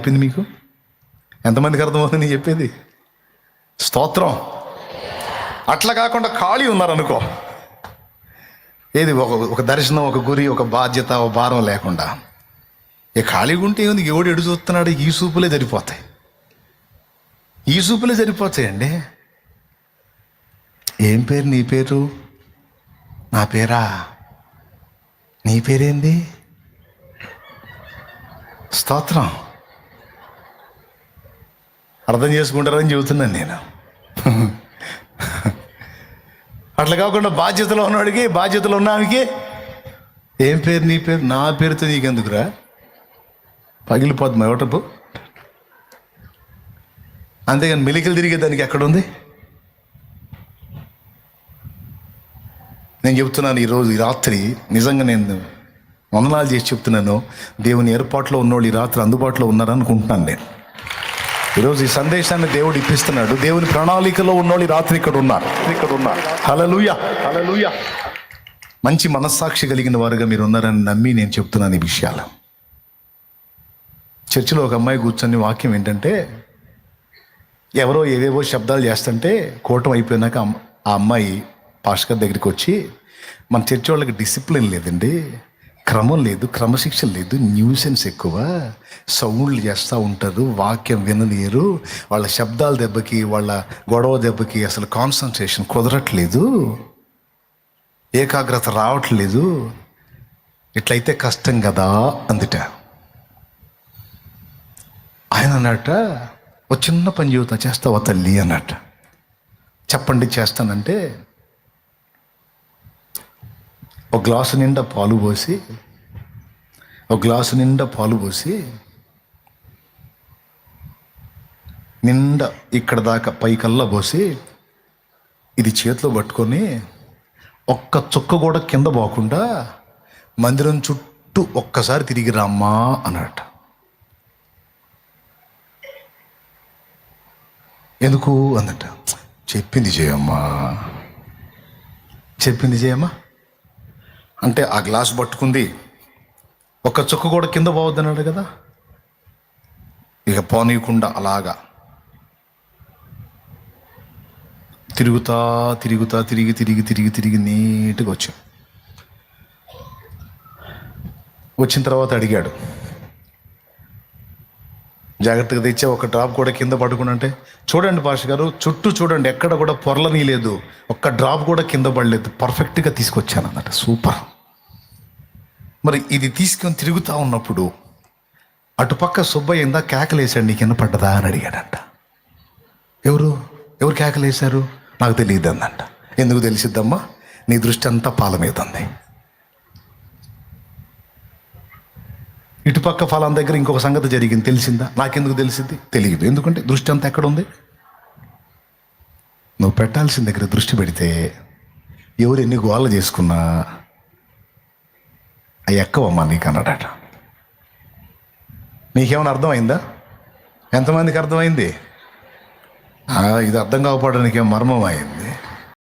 చెప్పింది మీకు? ఎంతమందికి అర్థమవుతుంది నేను చెప్పేది? స్తోత్రం. అట్లా కాకుండా ఖాళీ ఉన్నారనుకో, ఏది ఒక దర్శనం, ఒక గురి, ఒక బాధ్యత, ఒక భారం లేకుండా ఖాళీగా ఉంటే ఏముంది? ఎవడు ఎడు చూస్తున్నాడు? ఈ సూపులే సరిపోతాయి, ఈ సూపులే సరిపోతాయండి. ఏం పేరు? నీ పేరు? నా పేరా? నీ పేరేంది? స్తోత్రం. అర్థం చేసుకుంటారని చెబుతున్నాను నేను. అట్లా కాకుండా బాధ్యతలో ఉన్నవాడికి, బాధ్యతలో ఉన్నానికి ఏం పేరు? నీ పేరు? నా పేరుతో నీకెందుకురా? పగిలిపోద్ది ఎవటపు. అంతేగాని మెలికలు తిరిగేదానికి ఎక్కడుంది? నేను చెప్తున్నాను ఈరోజు, ఈ రాత్రి నిజంగా నేను వందనాలు చేసి చెప్తున్నాను. దేవుని ఏర్పాట్లో ఉన్నోళ్ళు ఈ రాత్రి అందుబాటులో ఉన్నారనుకుంటున్నాను నేను. ఈరోజు ఈ సందేశాన్ని దేవుడు ఇప్పిస్తున్నాడు. దేవుని ప్రణాళికలో ఉన్నోళ్ళు ఈ రాత్రి ఇక్కడ ఉన్నారు. హల్లెలూయా, హల్లెలూయా. మంచి మనస్సాక్షి కలిగిన వారుగా మీరు ఉన్నారని నమ్మి నేను చెప్తున్నాను ఈ విషయాలు. చర్చిలో ఒక అమ్మాయి కూర్చొని వాక్యం ఏంటంటే, ఎవరో ఏవేవో శబ్దాలు చేస్తుంటే కూటం అయిపోయినాక ఆ అమ్మాయి పాస్టర్ దగ్గరికి వచ్చి, మన చర్చి వాళ్ళకి డిసిప్లిన్ లేదండి, క్రమం లేదు, క్రమశిక్షణ లేదు, న్యూసెన్స్ ఎక్కువ, సౌండ్లు చేస్తూ ఉంటారు, వాక్యం వినలేరు, వాళ్ళ శబ్దాల దెబ్బకి, వాళ్ళ గొడవ దెబ్బకి అసలు కాన్సన్ట్రేషన్ కుదరట్లేదు, ఏకాగ్రత రావట్లేదు, ఇట్లయితే కష్టం కదా అందుట. ఆయన అన్నట్ట, ఓ చిన్న పని చెబుతా, చేస్తావా తల్లి అన్నట్ట. చెప్పండి చేస్తానంటే, ఒక గ్లాసు నిండా పాలు పోసి, నిండా ఇక్కడ దాకా పైకల్లా పోసి, ఇది చేతిలో పట్టుకొని ఒక్క చుక్క కూడా కింద పోకుండా మందిరం చుట్టూ ఒక్కసారి తిరిగి రామ్మా అన్నట్టు. ఎందుకు అన్నట్ట. చెప్పింది చేయమ్మా అంటే ఆ గ్లాస్ పట్టుకుంది, ఒక్క చుక్క కూడా కింద పోవద్దు అన్నాడు కదా. ఇక పోనీయకుండా అలాగా తిరిగి నీట్గా వచ్చిన తర్వాత అడిగాడు, జాగ్రత్తగా తెచ్చే ఒక డ్రాప్ కూడా కింద పడుకుని అంటే, చూడండి పాస్టర్ గారు, చుట్టూ చూడండి, ఎక్కడ కూడా పొరలని లేదు, ఒక్క డ్రాప్ కూడా కింద పడలేదు, పర్ఫెక్ట్గా తీసుకొచ్చాను అన్నట్టు. సూపర్. మరి ఇది తీసుకొని తిరుగుతూ ఉన్నప్పుడు అటుపక్క సుబ్బయ్య ఇందా కేకలేసాడు, నీ కింద పడ్డదా అని అడిగాడంట. ఎవరు కేకలేశారు? నాకు తెలియదు అందంట. ఎందుకు తెలిసిద్దమ్మా? నీ దృష్టి అంతా పాల మీద ఉంది. ఇటుపక్క ఫలాం దగ్గర ఇంకొక సంగతి జరిగింది, తెలిసిందా? నాకెందుకు తెలిసింది? తెలియదు. ఎందుకంటే దృష్టి అంతా ఎక్కడ ఉంది? నువ్వు పెట్టాల్సిన దగ్గర దృష్టి పెడితే ఎవరు ఎన్ని గోళ్ళు చేసుకున్నా అవి ఎక్కవమ్మా నీకు అన్నాడట. నీకేమైనా అర్థమైందా? ఎంతమందికి అర్థమైంది? ఇది అర్థం కాకపోవడానికి ఏం మర్మం అయింది?